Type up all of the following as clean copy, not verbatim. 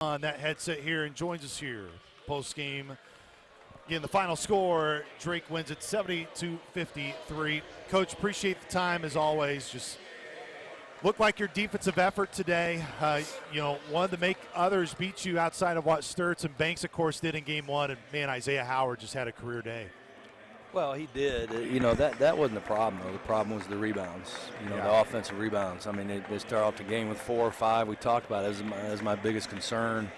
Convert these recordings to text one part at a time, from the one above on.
on that headset here and joins us here post-game. Again, the final score, Drake wins it 70-53. Coach, appreciate the time as always. Just looked like your defensive effort today, wanted to make others beat you outside of what Sturts and Banks, of course, did in game one. And, man, Isaiah Howard just had a career day. Well, he did. That wasn't the problem, though. The problem was the rebounds, the offensive rebounds. I mean, they start off the game with 4 or 5. We talked about it as my biggest concern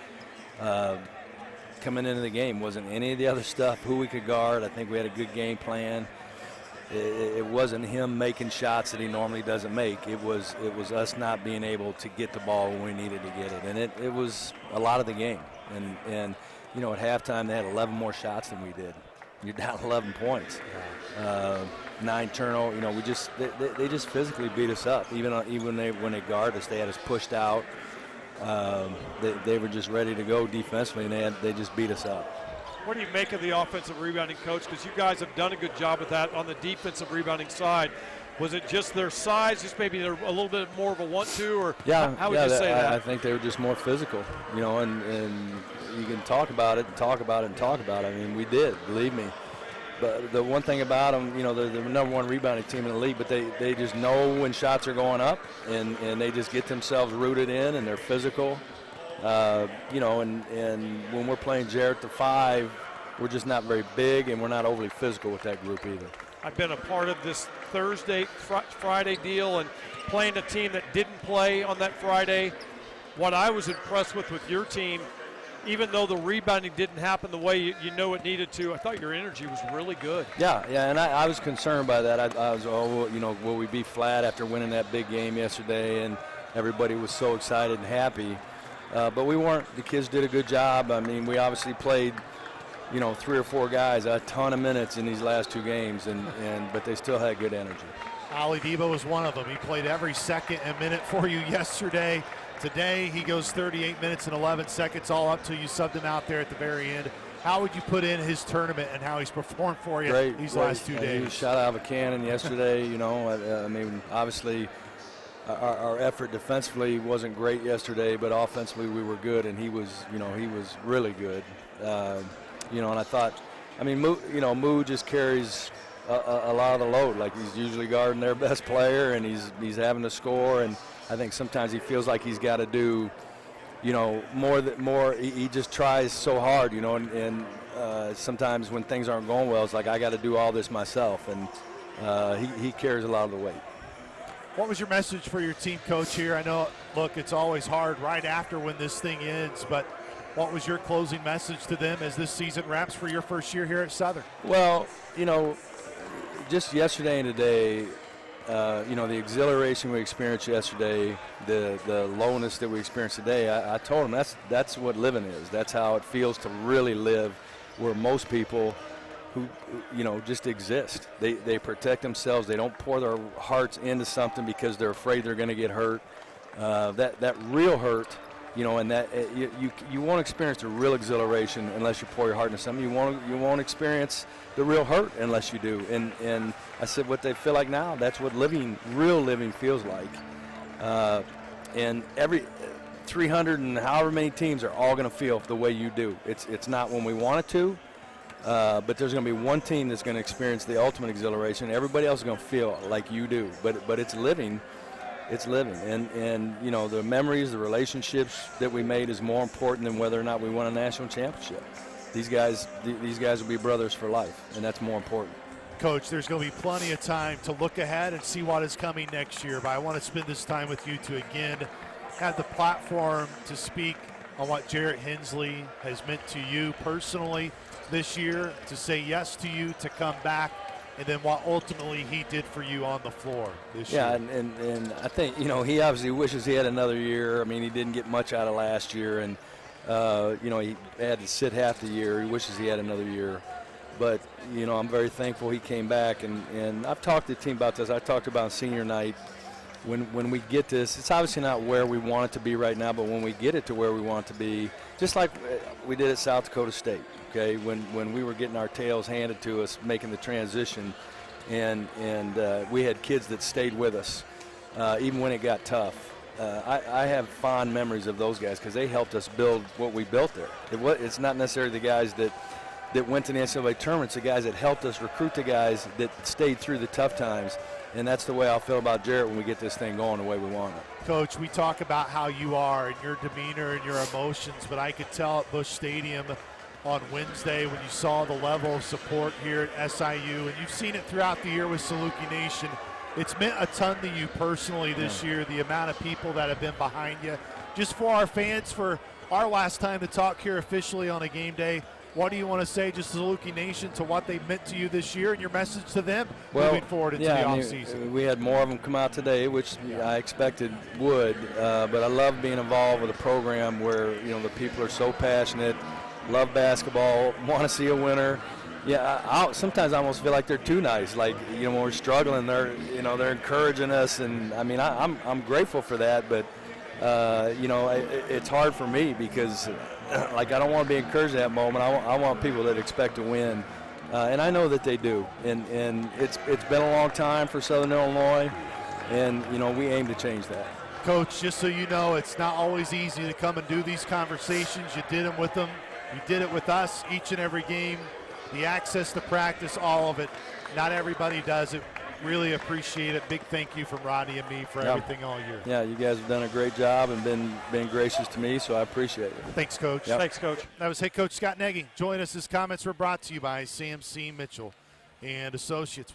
coming into the game. Wasn't any of the other stuff, who we could guard. I think we had a good game plan. It wasn't him making shots that he normally doesn't make. It was us not being able to get the ball when we needed to get it. And it was a lot of the game. And at halftime they had 11 more shots than we did. You're down 11 points, 9 turnovers. They just physically beat us up. Even when they guarded us, they had us pushed out. They were just ready to go defensively, and they just beat us up. What do you make of the offensive rebounding, Coach? Because you guys have done a good job with that on the defensive rebounding side. Was it just their size, just maybe they're a little bit more of a 1-2, or how would you say that? I think they were just more physical, and you can talk about it and talk about it and talk about it. I mean, we did, believe me. But the one thing about them, they're the number 1 rebounding team in the league, but they just know when shots are going up, and they just get themselves rooted in, and they're physical. And when we're playing Jarrett the 5, we're just not very big, and we're not overly physical with that group either. I've been a part of this Friday deal and playing a team that didn't play on that Friday. What I was impressed with your team, even though the rebounding didn't happen the way it needed to, I thought your energy was really good. Yeah, and I was concerned by that. I was, will we be flat after winning that big game yesterday? And everybody was so excited and happy. But we weren't. The kids did a good job. I mean, we obviously played, 3 or 4 guys a ton of minutes in these last 2 games, but they still had good energy. Ali Debo was one of them. He played every second and minute for you yesterday. Today he goes 38 minutes and 11 seconds, all up till you subbed him out there at the very end. How would you put in his tournament and how he's performed for you these last 2 days? He shot out of a cannon yesterday. I mean, obviously our effort defensively wasn't great yesterday, but offensively we were good, and he was really good. And I thought, Moo just carries a lot of the load. Like, he's usually guarding their best player, and he's having to score, and I think sometimes he feels like he's got to do, more. He just tries so hard, and sometimes when things aren't going well, it's like I got to do all this myself, and he carries a lot of the weight. What was your message for your team, Coach, here? I know, look, it's always hard right after when this thing ends, but what was your closing message to them as this season wraps for your first year here at Southern? Well, just yesterday and today, the exhilaration we experienced yesterday, the lowness that we experienced today, I told them that's what living is. That's how it feels to really live, where most people who just exist. They protect themselves. They don't pour their hearts into something because they're afraid they're going to get hurt. That real hurt, and that you won't experience the real exhilaration unless you pour your heart into something. You won't experience the real hurt unless you do. And I said, what they feel like now, that's what real living feels like. And every 300 and however many teams are all going to feel the way you do. It's not when we want it to, but there's going to be one team that's going to experience the ultimate exhilaration. Everybody else is going to feel like you do. But it's living. It's living, and the memories, the relationships that we made is more important than whether or not we won a national championship. These guys will be brothers for life, and that's more important. Coach, there's going to be plenty of time to look ahead and see what is coming next year, but I want to spend this time with you to again have the platform to speak on what Jarrett Hensley has meant to you personally this year, to say yes to you, to come back, and then what ultimately he did for you on the floor this year. Yeah, and I think, he obviously wishes he had another year. I mean, he didn't get much out of last year, and, he had to sit half the year. He wishes he had another year. But, I'm very thankful he came back, and I've talked to the team about this. I talked about senior night. When we get this, it's obviously not where we want it to be right now, but when we get it to where we want it to be, just like we did at South Dakota State, okay, when we were getting our tails handed to us, making the transition, and we had kids that stayed with us, even when it got tough. I have fond memories of those guys because they helped us build what we built there. It's not necessarily the guys that went to the NCAA tournaments, the guys that helped us recruit the guys that stayed through the tough times. And that's the way I'll feel about Jarrett when we get this thing going the way we want it. Coach, we talk about how you are and your demeanor and your emotions, but I could tell at Busch Stadium on Wednesday when you saw the level of support here at SIU, and you've seen it throughout the year with Saluki Nation. It's meant a ton to you personally this year, the amount of people that have been behind you. Just for our fans, for our last time to talk here officially on a game day, what do you want to say just to Saluki Nation, to what they meant to you this year and your message to them moving forward into the offseason? We had more of them come out today, which I expected would, but I love being involved with a program where, the people are so passionate, love basketball, want to see a winner. Yeah, sometimes I almost feel like they're too nice. Like, when we're struggling, they're encouraging us, and I mean, I'm grateful for that, but it's hard for me because I don't want to be encouraged at that moment. I want people that expect to win, and I know that they do. And it's been a long time for Southern Illinois, and we aim to change that. Coach, just so you know, it's not always easy to come and do these conversations. You did them with them. You did it with us each and every game. The access to practice, all of it. Not everybody does it. Really appreciate it. Big thank you from Rodney and me for everything all year. Yeah, you guys have done a great job and been gracious to me, so I appreciate it. Thanks, Coach. Yep. Thanks, Coach. That was head coach Scott Nagy. Join us. His comments were brought to you by CMC Mitchell and Associates.